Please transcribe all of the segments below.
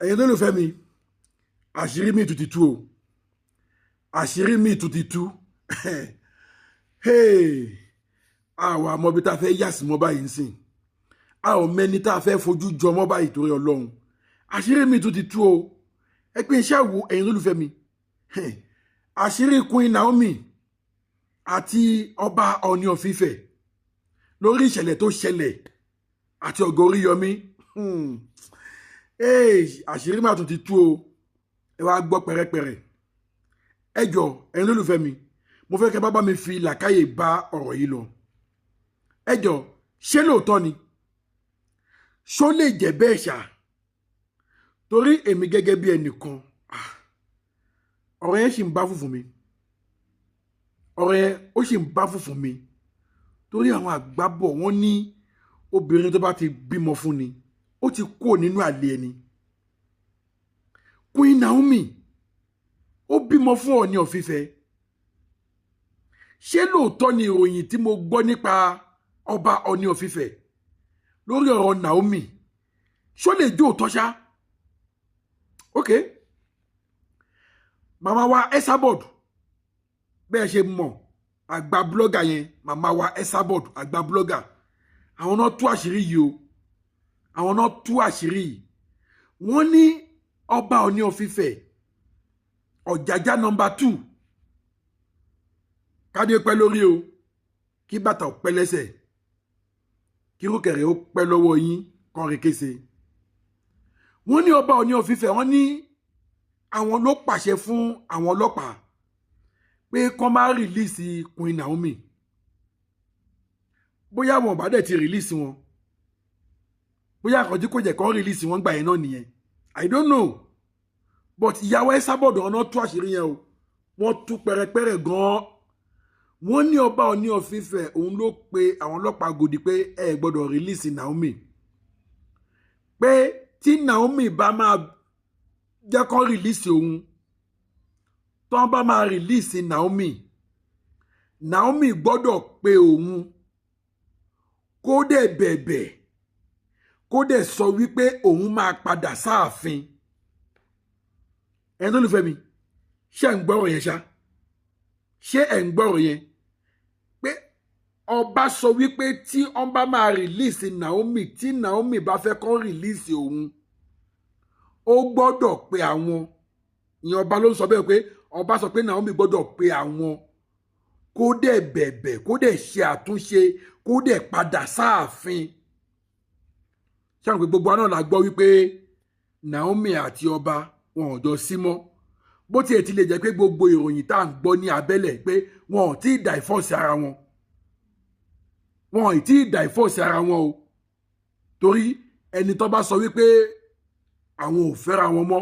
ẹ̀yin tó lè fẹ́ mi àṣírí mi tún ti tú o àṣírí mi tún ti tú àwa àmọ́ bí tá a fẹ́ yà sí mọ́ báyìí nsìn a ò mẹ́ni tá a fẹ́ fojú jọ mọ́ báyìí torí Ọlọ́run àṣírí mi tún ti tú o ẹ pé iṣẹ́ wo ẹ̀yin tó lè fẹ́ mi àṣírí Queen Naomi àti ọba Ọọ̀ni of Ifẹ̀ lórí ìṣẹ̀lẹ̀ tó ṣẹlẹ̀ àti Ògo Oríyọmí àṣírí mà tún ti tú o ẹ wá gbọ́ pẹ̀rẹ́pẹ̀rẹ́ ẹ jọ ẹ̀yin lólùfẹ́ mi mo fẹ́ kẹ́ bá mi fi làákàyè bá ọ̀rọ̀ yìí lọ ẹ jọ ṣé lóòótọ́ ni ṣó lè jẹ́ bẹ́ẹ̀ ṣá torí èmi gẹ́gẹ́ bí ẹnìkan ọ̀rọ̀ yẹn sì ń bá fùfù mi ọ̀rọ̀ yẹn ó sì ń bá fùfù mi torí àwọn àgbà bọ̀ wọ́n ní obìnrin tó bá ti bímọ fún ni ó ti kó nínú àlè ẹni Queen Naomi ó bímọ fún Ọọ̀ni of Ifẹ̀ ṣé lóòótọ́ ni ìròyìn tí mo gbọ́ nípa ọba Ọọ̀ni of Ifẹ̀ lórí ọ̀rọ̀ Naomi ṣó lè jó òótọ́ ṣá ok màmá wa Esabod bẹ́ẹ̀ ṣe mọ̀ àgbà blọ́gà yẹn màmá wa Esabod àgbà blọ́gà àwọn náà tú àṣírí yìí o àwọn náà tú àṣírí yìí wọ́n ní ọba Ọọ̀ni of Ifẹ̀ Ọ̀jájá nọmba 2 kádé pẹ́ lórí o kí bàtà ó pẹ́ lẹ́sẹ̀ kí rúkẹ̀rẹ̀ ó pẹ́ lọ́wọ́ yín kan rékése wọ́n ní ọba Ọọ̀ni of Ifẹ̀ wọ́n ní àwọn ló pàṣẹ fún àwọn ọlọ́pàá pé kán má rìlíìsì Queen Naomi bóyá wọn bá dẹ̀ ti rìlíìsì wọn bóyá àkànjí kò jẹ́ kán rìlíìsì wọn gbà yẹn náà nìyẹn I don't know but ìyàwó Esabod ọ̀nà tú àṣírí yẹn o wọ́n tú pẹ̀rẹ̀pẹ̀rẹ̀ gan-an wọ́n ní ọba Ọọ̀ni of Ifẹ̀ òun ló pe àwọn ọlọ́pàá gòdì pé ẹ gbọ́dọ̀ rìlíìsì Naomi pé tí Naomi bá máa jẹ́ kán rìlíìsì òun tán bá máa rìlíìsì Naomi gbọ́dọ̀ pe òun kó dẹ̀ bẹ̀bẹ̀ kó dẹ̀ sọ wípé òun máa padà sáàfin ẹni tó lè fẹ́ mi ṣé ẹ̀ ń gbọ́rọ̀ yẹn ṣá ṣé ẹ̀ ń gbọ́rọ̀ yẹn pé ọba sọ wípé tí wọ́n bá máa rìlíìsì Naomi tí Naomi bá fẹ́ kán rìlíìsì òun ó gbọ́dọ̀ pe àwọn ìyẹn ọba ló ń sọ bẹ́ẹ̀ pé ọba sọ pé Naomi gbọ́dọ̀ pe àwọn kó dẹ̀ bẹ̀bẹ̀ kó dẹ̀ ṣe àtúnṣe kó dẹ̀ padà sáàfin ṣáà pé gbogbo àná la gbọ́ wípé Naomi àti ọba wọn ò jọ sí mọ́ bó tiẹ̀ ti lè jẹ́ pé gbogbo ìròyìn tá à ń gbọ́ ní abẹ́lẹ̀ pé wọn ò tí ì dàìfọ́ọ̀sì ara wọn wọn ò tí ì dàìfọ́ọ̀sì ara wọn o torí ẹni tó bá sọ wípé àwọn ò fẹ́ra wọn mọ́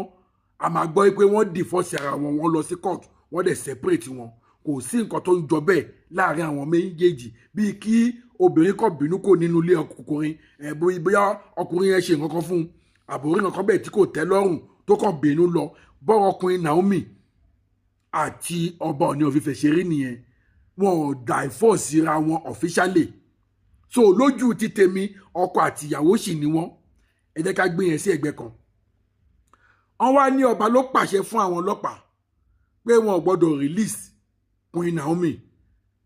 a máa gbọ́ wípé wọ́n dìfọ́ọ̀sì ara wọn wọ́n lọ sí court wọ́n dẹ̀ separate wọn kò sí nǹkan tó ń jọ bẹ́ẹ̀ láàrin àwọn méjèèjì bíi kí obìnrin kan bínú kò nínú ilé ọkùnrin bóyá ọkùnrin yẹn ṣe nǹkan kan fún un àbórí nǹkan bẹ́ẹ̀ tí kò tẹ́ lọ́rùn tó kàn bínú lọ bọ́rọ̀ ọkùnrin Naomi àti ọba Ọọ̀ni of Ifẹ̀ ṣe rí nìyẹn wọn ò divorce ra wọn officially so lójú ti tèmi ọkọ àti ìyàwó sì ni wọn ẹ jẹ́ ká gbé yẹn sí ẹ̀gbẹ́ kan wọ́n wá ní ọba ló pàṣẹ fún àwọn ọlọ́pàá pé wọn ò gbọ́dọ̀ release Queen Naomi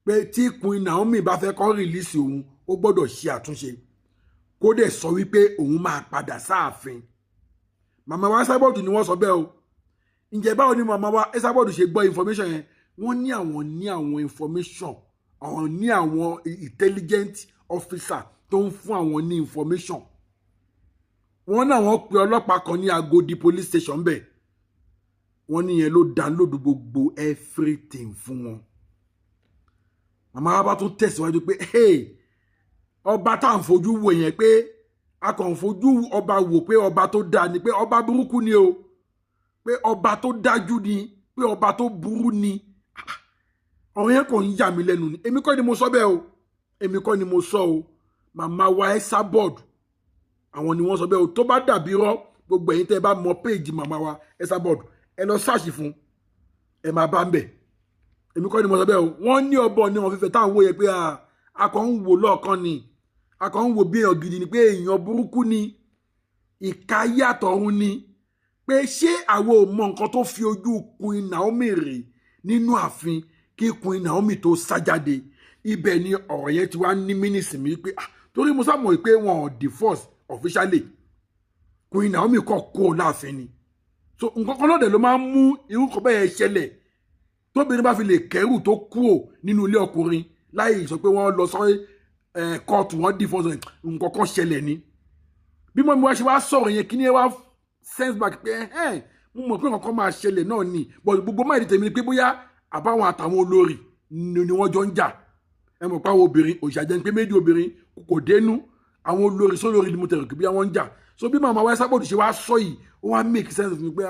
pé tí Queen Naomi bá fẹ́ kó release òun ó gbọ́dọ̀ ṣe àtúnṣe kó dẹ̀ sọ wípé òun máa padà sáàfin màmá wa Esabod ni wọ́n sọ bẹ́ẹ̀ o ǹjẹ́ báwo ni màmá wa Esabod ṣe gbọ́ information yẹn wọ́n ní àwọn information àwọn ní àwọn intelligent officer tó ń fún àwọn ní information wọ́n náà wọ́n pe ọlọ́pàá kan ní Agodi police station bẹ́ẹ̀ wọ́n ní yẹn ló download gbogbo everything fún wọn màmá wa bá tún tẹ̀síwájú pé ọba tá à ń fojú wò yẹn pé a kàn ń fojú ọba wò pé ọba tó dáa ni pé ọba burúkú ni o pé ọba tó dájú ni pé ọba tó burú ni ọ̀rọ̀ yẹn kò ń yà mí lẹ́nu ni èmi kọ́ ni mo sọ bẹ́ẹ̀ o èmi kọ́ ni mo sọ o màmá wa Esabod àwọn ni wọ́n sọ bẹ́ẹ̀ o tó bá dàbí rọ́ gbogbo ẹ̀yin tẹ́ ẹ bá mọ péèjì màmá wa Esabod ẹ lọ sáàṣì fún ẹ máa bá ń bẹ̀ èmi kọ́ ni mo sọ bẹ́ẹ̀ o wọ́n ní ọba Ọọ̀ni of Ifẹ̀ táwọn wò yẹ pé a kàn ń wò lọ́ọ̀kan ni a kàn ń wò bí èèyàn gidi ni pé èèyàn burúkú ni ìka yàtọ̀ òun ni pé ṣé àwọn ò mọ nǹkan tó fi ojú Queen Naomi rè nínú ààfin kí Queen Naomi tó sá jáde. Ibẹ̀ ni ọ̀rọ̀ yẹn ti wá ní mínísì mi pé torí mo sá mọ̀ pé wọn ò divorce officially. Queen Naomi kọ́ kó láàfin ni. So nǹkan kan lọ́dẹ̀ ló máa ń mú irú kan bẹ́ẹ̀ ṣẹlẹ̀ tóbìnrin bá fi lè kẹ́rù tó kúrò nínú ilé ọkùnrin láì sọ pé wọ́n lọ sọ kóòtù wọn divorce nǹkan kan ṣẹlẹ̀ ni. Bí mo wá ṣe wá sọ̀rọ̀ yẹn kí ni ẹ wá sense back pé mo mọ̀ pé nǹkan kan máa ṣẹlẹ̀ náà ni but gbogbo máa di tèmi pé bóyá àbáwọn àtàwọn olórí ni wọ́n jọ ń jà. Ẹ mọ̀ pé àwọn obìnrin òṣìṣàjẹ́ pé méjì obìnrin kò dénú àwọn olórí sólórí ni mo tẹ̀rù kí bí wọ́n ń jà. So bí màmá wa Esabod ṣe wá sọ yìí ó wá make sense fún mi pé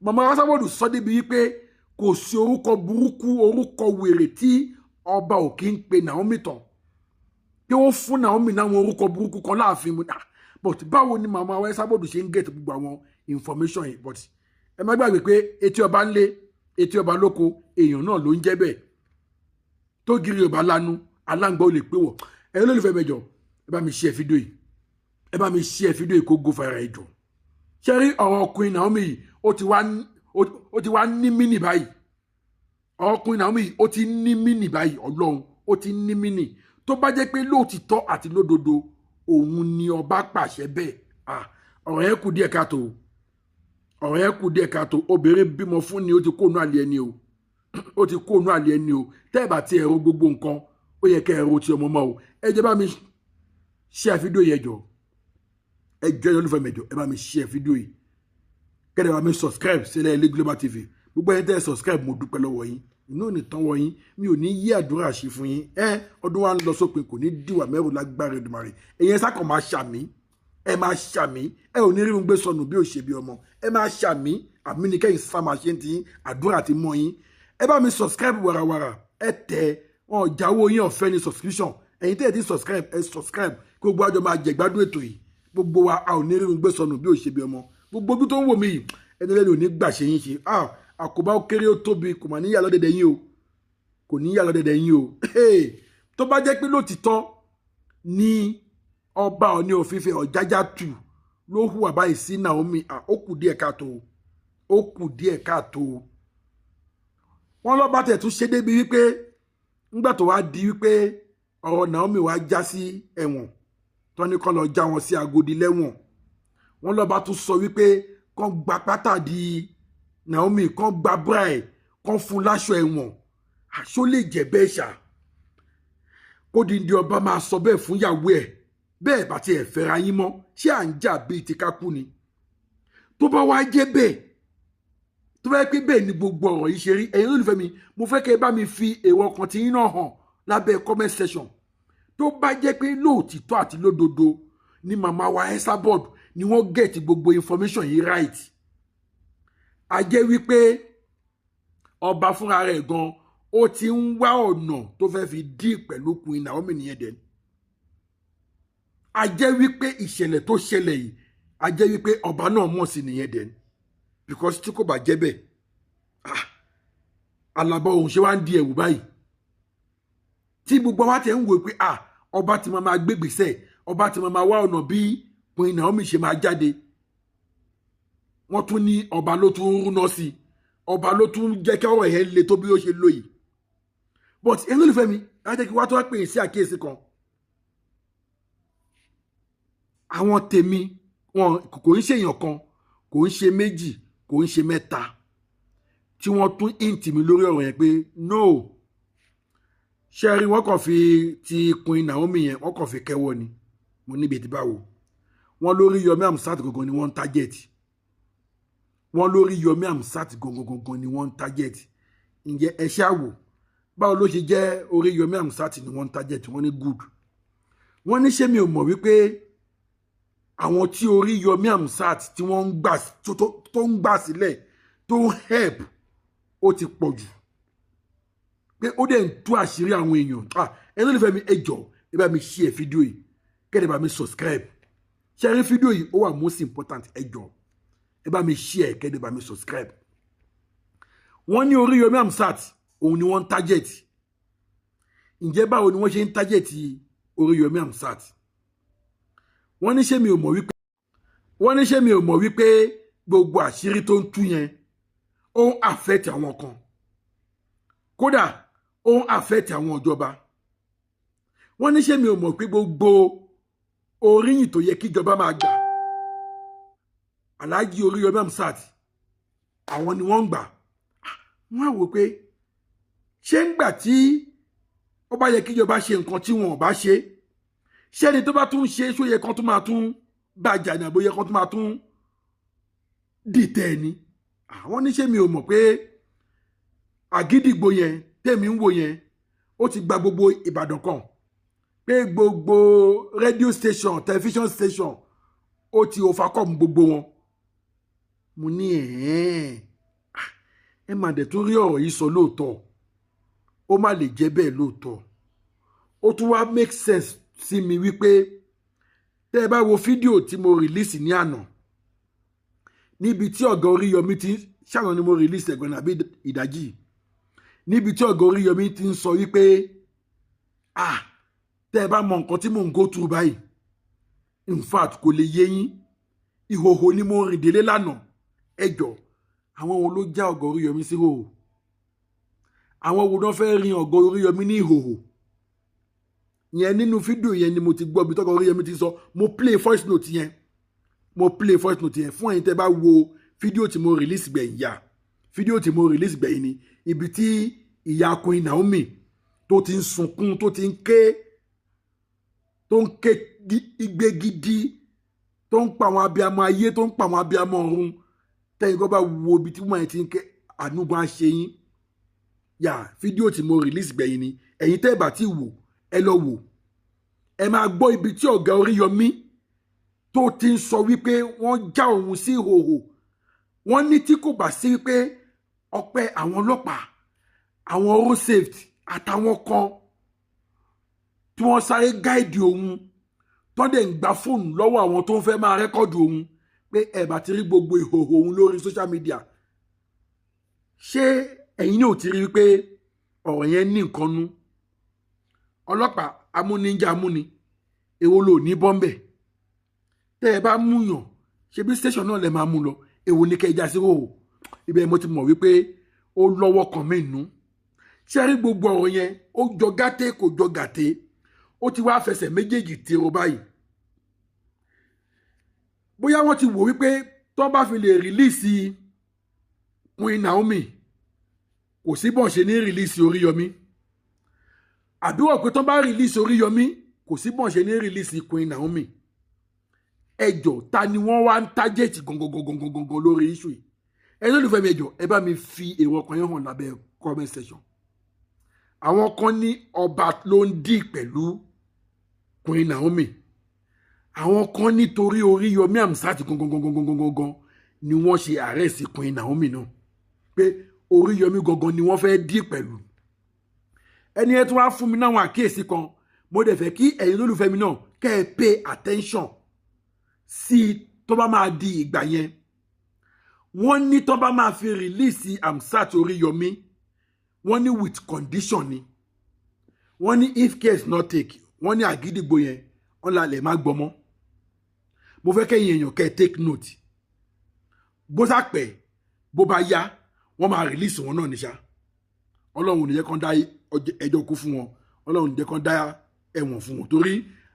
màmá wa Esabod sọ débi wípé kò sí orúkọ burúkú orúkọ wèrè tí ọba ò kí ń pe Naomi tán pé ó fún Naomi náwọn orúkọ burúkú kan láàfin mu but báwo ni màmá wa Esabod ṣe ń get gbogbo àwọn information yìí but ẹ má gbàgbé pé etí ọba ń lé etí ọba lóko èèyàn náà ló ń jẹ́ bẹ́ẹ̀ tó gírí ọba lánú aláǹgbá ò lè pé wọ̀ ẹ lólùfẹ́ mẹ́jọ ẹ bá mi share fídíò yìí ẹ bá mi share fídíò yìí kó go fire ẹjọ ṣe rí ọ̀rọ̀ Queen Naomi yìí ó ti wá ní mínì báyìí ọ̀rọ̀ Queen Naomi yìí ó ti ní mínì báyìí Ọlọ́run ó ti ní mínì tó bá jẹ́ pé lóòtítọ́ àti lódodo òun ni ọba pàṣẹ bẹ́ẹ̀ ọ̀rọ̀ yẹn kù díẹ̀ káàtó ọ̀rọ̀ yẹn kù díẹ̀ káàtó obìnrin bímọ fún ni ó ti kóònù àlẹ́ ẹni o ó ti kóònù àlẹ́ ẹni o tẹ́ ẹ bá ti ẹ̀rọ gbogbo nǹkan ó yẹ kẹ́ ẹ̀rọ ti ọmọ mọ́ o ẹ jẹ́ bá mi share fídíò yẹn jọ ẹ jẹ́ olólùfẹ́ mẹ́jọ ẹ bá mi share fídíò yìí kẹ́dẹ̀ bá mi subscribe sílẹ̀ ilé Global TV gbogbo ẹni tẹ́ ẹ subscribe mo dúpẹ́ lọ́wọ́ yín inú ò ní tán wọ yín mi ò ní yí àdúrà ṣe fún yín ọdún wa ń lọ sópin kò ní dìwà mẹ́rù lágbára Èdùmàrè ẹ̀yin sákàn máa ṣàmì ẹ máa ṣàmì ẹ ò ní rí gbé sọnù bí ò ṣe bí ọmọ ẹ máa ṣàmì àmì ní kẹ́yìn sá máa ṣe ń ti àdúrà ti mọ́ yín ẹ bá mi subscribe wàràwàrà ẹ tẹ wọn jáwó yín ọ̀fẹ́ ní subscription ẹ̀yin tẹ́ ẹ ti subscribe ẹ subscribe kí gbogbo àjọ máa jẹ gbádùn ètò yìí gbogbo wa a ò ní rí gbé sọnù bí ò ṣe bí ọmọ gbogbo bí tó ń wò mí yìí ẹni lẹ́nu ò ní gbà ṣe yín ṣe àkóbá ó kéré ó tóbi kò mà níyà lọ́dẹ̀dẹ̀ yín o kò níyà lọ́dẹ̀dẹ̀ yín o tó bá jẹ́ pé lótìtọ́ ní ọba Ọọ̀ni of Ifẹ̀ Ọ̀jájá tù ló hùwà báyìí sí Naomi ó kù díẹ̀ káàtó ó kù díẹ̀ káàtó wọ́n lọ́ba tẹ̀ tún ṣe débi wípé ńgbà tó wá di wípé ọ̀rọ̀ Naomi wá já sí ẹ̀wọ̀n tó ní kọ́ lọ já wọn sí Agodi lẹ́wọ̀n wọ́n lọ́ba tún sọ wípé kán gba pátá di Naomi kán gba bíráì kán fún láṣọ ẹ̀wọ̀n àṣọ lè jẹ́ bẹ́ẹ̀ ṣá kó di ọba máa sọ bẹ́ẹ̀ fún ìyàwó ẹ̀ bẹ́ẹ̀ bá ti ẹ̀ fẹ́ra yín mọ́ ṣé à ń jà bíi ti ká kú ni tó bá wá jẹ́ bẹ́ẹ̀ tó bá yẹ pé bẹ́ẹ̀ ni gbogbo ọ̀rọ̀ yìí ṣe rí ẹ̀yin olùfẹ́ mi mo fẹ́ kẹ́ ẹ bá mi fi èrò ọkàn tí yín náà hàn lábẹ́ comment section tó bá jẹ́ pé lóòtítọ́ àti lódodo ni màmá wa Esabod ni wọ́n get gbogbo information yìí right a jẹ́ wípé ọba fúnra rẹ̀ gan ó ti ń wá ọ̀nà tó fẹ́ fi dí pẹ̀lú Queen Naomi nìyẹn dẹ̀ a jẹ́ wípé ìṣẹ̀lẹ̀ tó ṣẹlẹ̀ yìí a jẹ́ wípé ọba náà mọ̀ sí nìyẹn dẹ̀ because tí kò bá jẹ́ bẹ́ẹ̀ alàbọ̀ òun ṣe wá ń di ẹ̀wù báyìí tí gbogbo wa tẹ̀ ń wò pé ọba ti máa gbégbèsè ọba ti máa wá ọ̀nà bí Queen Naomi ṣe máa jáde wọ́n tún ní ọba ló tún rúná sí ọba ló tún jẹ́ kí ọ̀rọ̀ yẹn le tó bí ó ṣe lò yìí but ẹni olùfẹ́ mi láti kí wá tó wá pè é sí àkíyèsí kan àwọn tèmi wọn kò ń ṣe èèyàn kan kò ń ṣe méjì kò ń ṣe mẹ́ta tí wọ́n tún ìntì mi lórí ọ̀rọ̀ yẹn pé no ṣẹ́rí wọ́n kàn fi ti Queen Naomi yẹn wọ́n kàn fi kẹ́wọ́ ni mo níbi tí báwo wọ́n lórí Yomi Amsat gangan ni wọ́n ń target wọ́n lórí Yomi Amsat gangan ni wọ́n ń target ǹjẹ́ ẹ ṣáà wò báwo ló ṣe jẹ́ orí Yomi Amsat ni wọ́n ń target wọ́n ní good wọ́n ní ṣé mi ò mọ̀ wípé àwọn tí orí Yomi Amsat tí wọ́n ń gbà tó ń gbà sílẹ̀ tó ń help ó ti pọ̀ jù pé ó dẹ̀ ń tú àṣírí àwọn èèyàn ẹni olùfẹ́ mi ẹ jọ̀ọ́ ẹ bá mi share fídíò yìí kẹ́ẹ̀dẹ̀ bá mi subscribe share fídíò yìí ó wà most important ẹ jọ̀ọ́ ẹ bá mi share kẹ́ẹ̀dẹ̀ bá mi subscribe wọ́n ní orí Yomi Amsat òun ni wọ́n ń target ǹjẹ́ báwo ni wọ́n ṣe ń target orí Yomi Amsat wọ́n ní ṣé mi ò mọ̀ wípé wọ́n ní ṣé mi ò mọ̀ wípé gbogbo àṣírí tó ń tú yẹn ó ń affect àwọn kan kódà ó ń affect àwọn ìjọba. Wọ́n ní ṣé mi ò mọ̀ pé gbogbo oríyìn tó yẹ kí ìjọba máa gbà Alhaji Oríyọmí Hamzat àwọn ni wọ́n ń gbà. Wọ́n á wò pé ṣé ń gbà tí ó bá yẹ kí ìjọba ṣe nǹkan tí wọn ò bá ṣe ṣé ni tó bá tún ṣe ṣó yẹ kán tún máa tún bàjá ní àbóyẹ kán tún máa tún dìtẹ̀ ni. Àwọn ní ṣé mi ò mọ̀ pé àgídìgbò yẹn tèmi ń wò yẹn ó ti gba gbogbo Ìbàdàn kan pé gbogbo radio station television station ó ti overcome gbogbo wọn. Mo ní ẹ má dẹ̀ tún rí ọ̀rọ̀ yìí sọ lóòótọ́ ó má lè jẹ́ bẹ́ẹ̀ lóòótọ́. Ó tún wá make sense sí mi wípé tẹ́ ẹ bá wo fídíò tí mo release ní àná níbi tí ọ̀gá Oríyọmí ti ṣàwọn ni mo release ẹ̀gbọ́n àbí ìdájí níbi tí ọ̀gá Oríyọmí ti ń sọ wípé tẹ́ ẹ bá mọ nǹkan tí mò ń go through báyìí in fact kò lè yé yín ìhòhò ni mo rìn délé lánàá. Ẹjọ́ àwọn wo ló já ọ̀gá Oríyọmí sí ìhòhò? Àwọn wo náà fẹ́ rin ọ̀gá Oríyọmí ní ìhòhò? Yẹn nínú fídíò yẹn ni mo ti gbọ́ bí tọ́gá Oríyọmí ti sọ. Mo play voice note yẹn fún ẹ̀yin tẹ́ bá wo fídíò tí mo release gbẹ̀yìn yá fídíò tí mo release gbẹ̀yìn ni ibi tí ìyá Queen Naomi tó ti ń sunkún tó ń ké igbe gidi tó ń pa àwọn abiyamọ ayé tó ń pa àwọn abiyamọ ọ̀run tẹ́yìn kọ́ bá wo ibi tí wọ́n ti ń ké ànúgbọ́n ṣe yín yà fídíò tí mo release gbẹ̀yìn ni ẹ̀yin tẹ́ bá ti wò ẹ lọ wò ẹ máa gbọ́ ibi tí ọ̀gá Oríyọmí tó ti ń sọ wípé wọ́n já òun sí ìhòhò. Wọ́n ní tí kò bá sí pé ọpẹ́ àwọn ọlọ́pàá àwọn road safety àtàwọn kan tí wọ́n sáré gáìdì òun tó dẹ̀ ń gba fóònù lọ́wọ́ àwọn tó ń fẹ́ máa rẹ́kọ̀dù òun pé ẹ bá ti rí gbogbo ìhòhò òun lórí social media. Ṣé ẹ̀yin náà ti rí wípé ọ̀rọ̀ yẹn ní nǹkan nú? Ọlọ́pàá amúníjà amúni èwo ló ní bọ́m̀bẹ̀ tẹ́ ẹ bá múyàn ṣebí station náà lè máa mú lọ èwo ní kẹjá sí òhò. Ibẹ̀ mo ti mọ̀ wípé ó lọ́wọ́ kan mí nú. Ṣé rí gbogbo ọ̀rọ̀ yẹn ó jọ gàté kò jọ gàté ó ti wá fẹsẹ̀ méjèèjì tèrò báyìí. Bóyá wọ́n ti wò wípé tó bá fi lè rìlíìsì Queen Naomi kò sí bọ́n ṣe ní rìlíìsì Oríyọmí àbí wọ́n pé tó bá rìlíìsì Oríyọmí kò sí bọ́n ṣe ní rìlíìsì Queen Naomi. Ẹjọ́ ta ni wọ́n wá ń tájẹ̀tì gangan lórí issue yìí? Ẹ lólùfẹ́ mi ẹjọ́ ẹ bá mi fi èrò ọkàn yẹn hàn lábẹ́ comment section. Àwọn kan ní ọba ló ń dì pẹ̀lú Queen Naomi. Àwọn kan nítorí Oríyọmí Hamzat gangan ni wọ́n ṣe arrest Queen Naomi náà pé Oríyọmí gangan ni wọ́n fẹ́ dì pẹ̀lú. Ẹni ẹ tún wá fún mi náwọn àkíyèsí kan mo dẹ̀ fẹ́ kí ẹ̀yin lólùfẹ́ mi náà kẹ́ ẹ pay attention sí tó bá máa di ìgbà yẹn. Wọ́n ní tó bá máa fi release Hamzat Oríyọmí wọ́n ní with condition ni. Wọ́n ní if care is not take wọ́n ní àgídìgbò yẹn wọ́n lálẹ́ má gbọ́mọ́. Mo fẹ́ kẹ́yìn èèyàn kẹ́ take note. Bó sápẹ́ bó bá yá wọ́n máa release wọn náà níṣà. Ọlọ́run ò ní jẹ́ kán dá ẹjọ́ kú fún wọn. Ọlọ́run ò ní jẹ́ kán dá ẹ̀wọ̀n fún wọn torí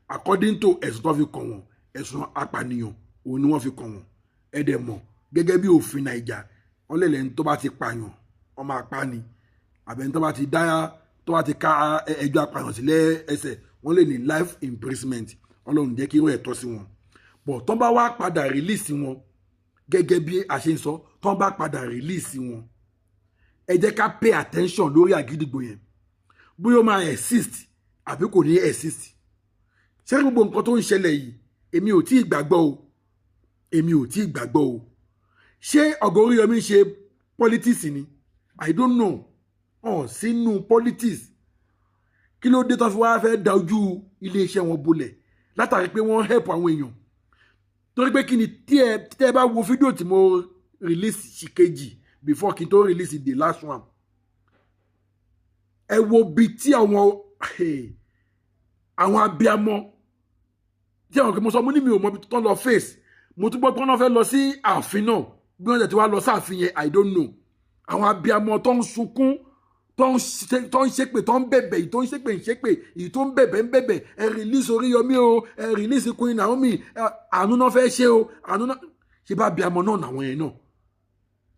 according to ẹ̀sùn tó fi kàn wọ́n ẹ̀sùn apànìyàn òun ni wọ́n fi kàn wọ́n. Ẹ dẹ̀ mọ̀ gẹ́gẹ́ bí òfin Nàìjà wọ́n lè lẹ́ni tó bá ti pààyàn wọ́n máa pa ni àbẹ̀ni tó bá ti ká ẹjọ́ apààyàn sílẹ̀ ẹsẹ̀ wọ́n lè ní life imprisonment. Ọlọ́run jẹ́ kí irú ẹ̀ tọ́ sí wọn. Bọ̀ tán bá wá padà release wọn gẹ́gẹ́ bí a ṣe ń sọ tán bá padà release wọn ẹ jẹ́ ká pay attention lórí àgídìgbò yẹn bóyá ó máa exist àbí kò ní exist. Ṣé gbogbo nǹkan tó ń ṣẹlẹ̀ yìí èmi ò tí ì gbàgbọ́ o. Ṣé ọ̀gá Oríyọmí ṣe politics ni? I don't know. Sínú politics kí ló dé tó fi wá fẹ́ da ojú iléeṣẹ́ wọn bolẹ̀ látàrí pé wọ́n help àwọn èèyàn. Torí pé kí ni tí ẹ bá wo fídíò tí mo release ṣìkejì before kí n tó release the last one. Ẹ wo bí tí àwọn abiyamọ tí àwọn kí mo sọ mo ní mi ò mọ bí tó lọ face mo tún gbọ́ pé wọ́n fẹ́ lọ sí ààfin náà bí wọ́n ti wá lọ sáàfin yẹn I don't know àwọn abiyamọ tó ń sunkún tó ń ṣépè tó ń bẹ̀bẹ̀ èyí tó ń ṣépè èyí tó ń bẹ̀bẹ̀ ẹ release Oríyọmí o ẹ release Queen Naomi àánú náà fẹ́ ṣe o àánú náà ṣe bá abiyamọ náà làwọn yẹn náà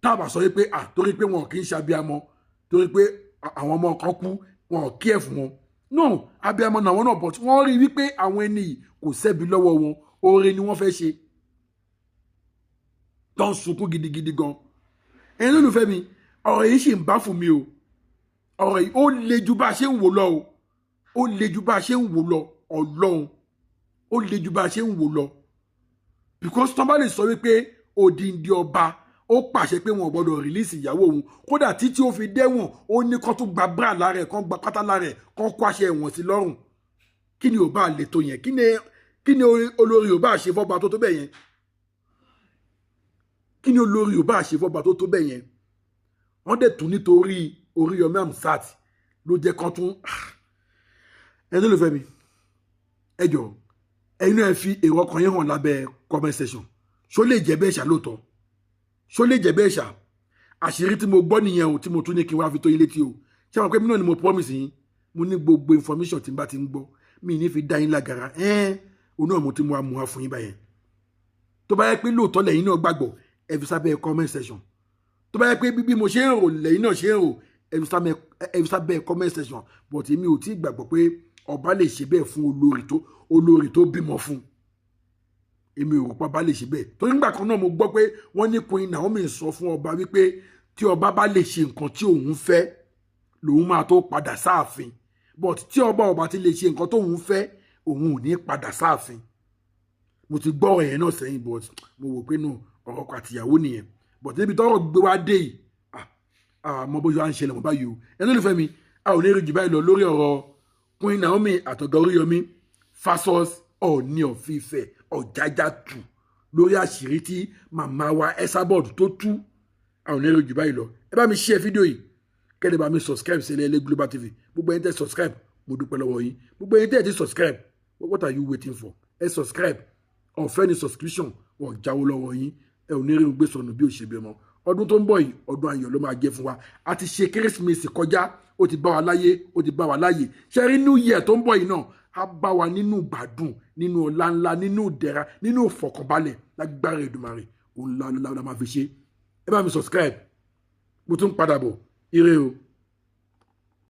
táàbà sọ pé torí pé wọn kì í ṣe abiyamọ torí pé àwọn ọmọ kan kú wọn kí ẹ̀ fún wọn no abiyamọ làwọn náà but wọ́n rí wípé àwọn ẹni yìí kò sẹ́bi lọ́wọ́ wọn oore ni wọ́n fẹ́ ṣe tó ń sunkún gidigidi gan ẹni olùfẹ́ mi ọ̀rọ̀ yìí sì ń bá fún mi o ọ̀rọ̀ yìí ó le ju bá a ṣe ń wò lọ o ó le ju bá a ṣe ń wò lọ Ọlọ́run ó le ju bá a ṣe ń wò lọ because tọ́ bá lè sọ wípé odindi ọba ó pàṣẹ pé wọn ò gbọdọ̀ rìlíìsì ìyàwó òun kódà títí ó fi dẹ́wọ̀n ó ní kó tún gba bra lára ẹ̀ kó gba pátá lára ẹ̀ kó kó aṣẹ ẹ̀wọ̀n sí lọ́rùn kí ni ò bá lè tó yẹn kí ni olórí ò bá ṣe fọ́ba tó bẹ́ẹ̀ yẹn kí ni olórí ò bá ṣe fọ́ba tó bẹ́ẹ̀ yẹn wọ́n dẹ̀ tún nítorí Oríyọmí Hamzat ló jẹ́ kán tún ẹni ló fẹ́ mi ẹ jọ ẹ̀yin náà fi èrò ọkàn yẹn hàn lábẹ́ comment section ṣó lè jẹ́ bẹ́ẹ̀ ṣá lóòótọ́ ṣó lè jẹ́ bẹ́ẹ̀ ṣá àṣírí tí mo gbọ́ nìyẹn o tí mo tún ní kí n wá fi tó yín létí o ṣé àwọn pé mi náà ni mo promise yín mo ní gbogbo information tí n bá ti ń gbọ́ mi ní fi dá yín lágara òun náà mo ti mú wa fún yín báyẹn tó bá yẹ pé lóòótọ́ lẹ́yìn náà gbàgbọ́ ẹ fi sábẹ́ comment section tó bá yẹ pé bí mo ṣe ń rò lẹ́yìn náà ṣe ń rò ẹ fi sábẹ́ comment section but èmi ò tí ì gbàgbọ́ pé ọba lè ṣe bẹ́ẹ̀ fún olórí tó bímọ fún èmi ò rò pé ọba lè ṣe bẹ́ẹ̀ torí nígbà kan náà mo gbọ́ pé wọ́n ní Queen Naomi sọ fún ọba wípé tí ọba bá lè ṣe nǹkan tí òun fẹ́ lòun máa tó padà sáàfin but tí ọba ti lè ṣe nǹkan tóun fẹ́ òun ò ní padà sáàfin mo ti gbọ́ ọ̀rọ̀ yẹn náà sẹ́yìn but mo wò pé no ọ̀rọ̀ ọkọ àtìyàwó nìyẹn but níbi tọ́rọ̀ gbé wá dé yìí mo bóyá à ń ṣẹlẹ̀ mọ́ báyìí o ẹni olùfẹ́ mi a ò ní rí jù báyìí lọ lórí ọ̀rọ̀ Queen Naomi àtọ̀gá Oríyọmí fasos Ọọ̀ni of Ifẹ̀ Ọ̀jájá tù lórí àṣírí tí màmá wa Esabod tó tú a ò ní rí jù báyìí lọ ẹ bá mi share fídíò yìí kẹ́lẹ́ bá mi subscribe sí Ẹlẹ́yẹlé Global TV gbogbo ẹni tẹ́ subscribe mo dúpẹ́ lọ́wọ́ yín gbogbo ẹni tẹ́ ti subscribe what are you waiting for ẹ subscribe ọ̀fẹ́ ni subscription wọ́n jáwó lọ́wọ́ yín ẹ ò ní rí gbé sọnù bí òṣèbí ọmọ ọdún tó ń bọ̀ yìí ọdún ayọ̀ ló máa jẹ́ fún wa a ti ṣe kérésìmesì kọjá ó ti bá wa láyé ó ti bá wa láyé ṣe rí new year tó ń bọ̀ yìí náà á bá wa nínú gbádùn nínú ọlá ńlá nínú ìdẹ̀ra nínú ìfọ̀kànbalẹ̀ lágbára Èdùmàrè òun la máa fi ṣe ẹ bá mi subscribe mo tún padà bọ̀ ire o.